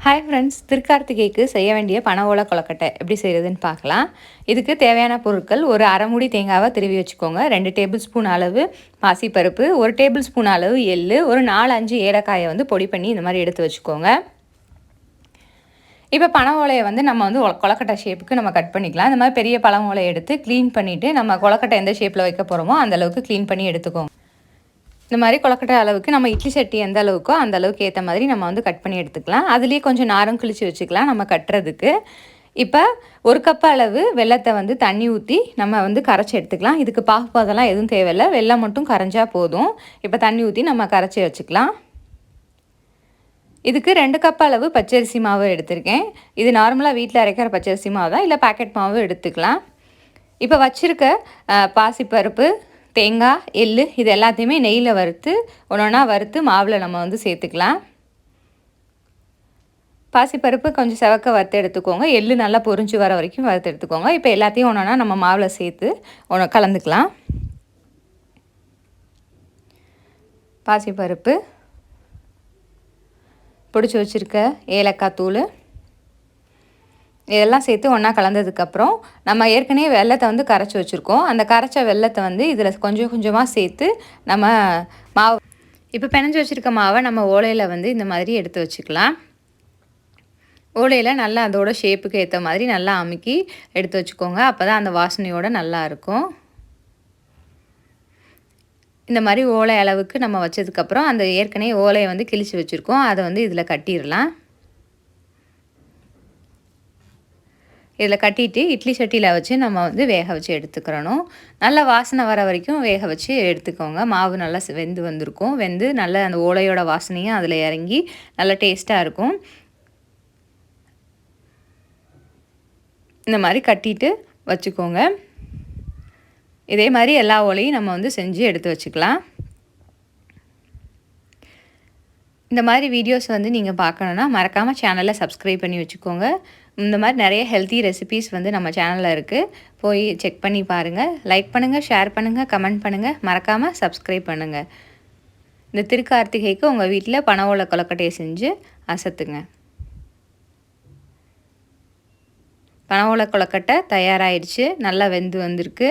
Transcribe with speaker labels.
Speaker 1: Hi friends, திருக்கார்த்திகைக்கு செய்ய வேண்டிய பனை ஓலை கொழுக்கட்டை எப்படி செய்கிறதுன்னு பார்க்கலாம். இதுக்கு தேவையான பொருட்கள்: ஒரு அரை மூடி தேங்காவை திருவி வச்சுக்கோங்க, 2 டேபிள் ஸ்பூன் அளவு பாசிப்பருப்பு, 1 டேபிள் ஸ்பூன் அளவு எள்ளு, ஒரு 4-5 ஏலக்காயை வந்து பொடி பண்ணி இந்த மாதிரி எடுத்து வச்சுக்கோங்க. இப்போ பனை ஓலையை வந்து நம்ம வந்து கொழுக்கட்டை ஷேப்புக்கு நம்ம கட் பண்ணிக்கலாம். இந்த மாதிரி பெரிய பழம் ஓலையை எடுத்து க்ளீன் பண்ணிவிட்டு நம்ம கொழுக்கட்டை எந்த ஷேப்பில் வைக்க போகிறோமோ அந்தளவுக்கு க்ளீன் பண்ணி எடுத்துக்கோங்க. இந்த மாதிரி கொழுக்கட்டை அளவுக்கு நம்ம இட்லி சட்டி எந்த அளவுக்கோ அந்த அளவுக்கு ஏற்ற மாதிரி நம்ம வந்து கட் பண்ணி எடுத்துக்கலாம். அதுலேயே கொஞ்சம் நாரும் கிழிச்சு வச்சுக்கலாம் நம்ம கட்டுறதுக்கு. இப்போ 1 கப் அளவு வெல்லத்தை வந்து தண்ணி ஊற்றி நம்ம வந்து கரைச்சி எடுத்துக்கலாம். இதுக்கு பாகுபாதெல்லாம் எதுவும் தேவையில்லை, வெல்லம் மட்டும் கரைஞ்சா போதும். இப்போ தண்ணி ஊற்றி நம்ம கரைச்சி வச்சுக்கலாம். இதுக்கு 2 கப் அளவு பச்சரிசி மாவு எடுத்திருக்கேன். இது நார்மலாக வீட்டில் அரைக்கிற பச்சரிசி மாவு தான், இல்லை பேக்கெட் மாவு எடுத்துக்கலாம். இப்போ வச்சுருக்க பாசிப்பருப்பு, தேங்காய், எள்ளு இது எல்லாத்தையுமே நெய்யில் வறுத்து ஒன்றா வறுத்து மாவில் நம்ம வந்து சேர்த்துக்கலாம். பாசிப்பருப்பு கொஞ்சம் செவக்க வறுத்து எடுத்துக்கோங்க, எள்ளு நல்லா பொரிஞ்சு வர வரைக்கும் வறுத்து எடுத்துக்கோங்க. இப்போ எல்லாத்தையும் ஒன்றா நம்ம மாவில் சேர்த்து கலந்துக்கலாம். பாசிப்பருப்பு, பிடிச்சி வச்சுருக்க ஏலக்காய் தூள் இதெல்லாம் சேர்த்து ஒன்றா கலந்ததுக்கப்புறம் நம்ம ஏற்கனவே வெல்லத்தை வந்து கரைச்சி வச்சுருக்கோம். அந்த கரைச்ச வெல்லத்தை வந்து இதில் கொஞ்சம் கொஞ்சமாக சேர்த்து நம்ம மாவு இப்போ பிணைஞ்சி வச்சுருக்க மாவை நம்ம ஓலையில் வந்து இந்த மாதிரி எடுத்து வச்சுக்கலாம். ஓலையில் நல்லா அதோட ஷேப்புக்கு ஏற்ற மாதிரி நல்லா அமுக்கி எடுத்து வச்சுக்கோங்க. அப்போ தான் அந்த வாசனையோடு நல்லாயிருக்கும். இந்த மாதிரி ஓலை அளவுக்கு நம்ம வச்சதுக்கப்புறம் அந்த ஏற்கனவே ஓலையை வந்து கிழிச்சு வச்சுருக்கோம், அதை வந்து இதில் கட்டிடலாம். இதில் கட்டிட்டு இட்லி சட்டியில் வச்சு நம்ம வந்து வேக வச்சு எடுத்துக்கிறணும். நல்லா வாசனை வர வரைக்கும் வேக வச்சு எடுத்துக்கோங்க. மாவு நல்லா வெந்து வந்திருக்கும். வெந்து நல்லா அந்த ஓலையோட வாசனையும் அதில் இறங்கி நல்லா டேஸ்ட்டாக இருக்கும். இந்த மாதிரி கட்டிட்டு வச்சுக்கோங்க. இதே மாதிரி எல்லா ஓலையும் நம்ம வந்து செஞ்சு எடுத்து வச்சுக்கலாம். இந்த மாதிரி வீடியோஸ் வந்து நீங்கள் பார்க்கணுன்னா மறக்காமல் சேனலை சப்ஸ்கிரைப் பண்ணி வச்சுக்கோங்க. இந்த மாதிரி நிறைய ஹெல்த்தி ரெசிபீஸ் வந்து நம்ம சேனலில் இருக்குது, போய் செக் பண்ணி பாருங்கள். லைக் பண்ணுங்கள், ஷேர் பண்ணுங்கள், கமெண்ட் பண்ணுங்கள், மறக்காமல் சப்ஸ்கிரைப் பண்ணுங்கள். இந்த திருக்கார்த்திகைக்கு உங்கள் வீட்டில் பனை ஓலை கொழுக்கட்டையை செஞ்சு அசத்துங்க. பனை ஓலை கொழுக்கட்டை தயாராகிடுச்சு, நல்லா வெந்து வந்திருக்கு.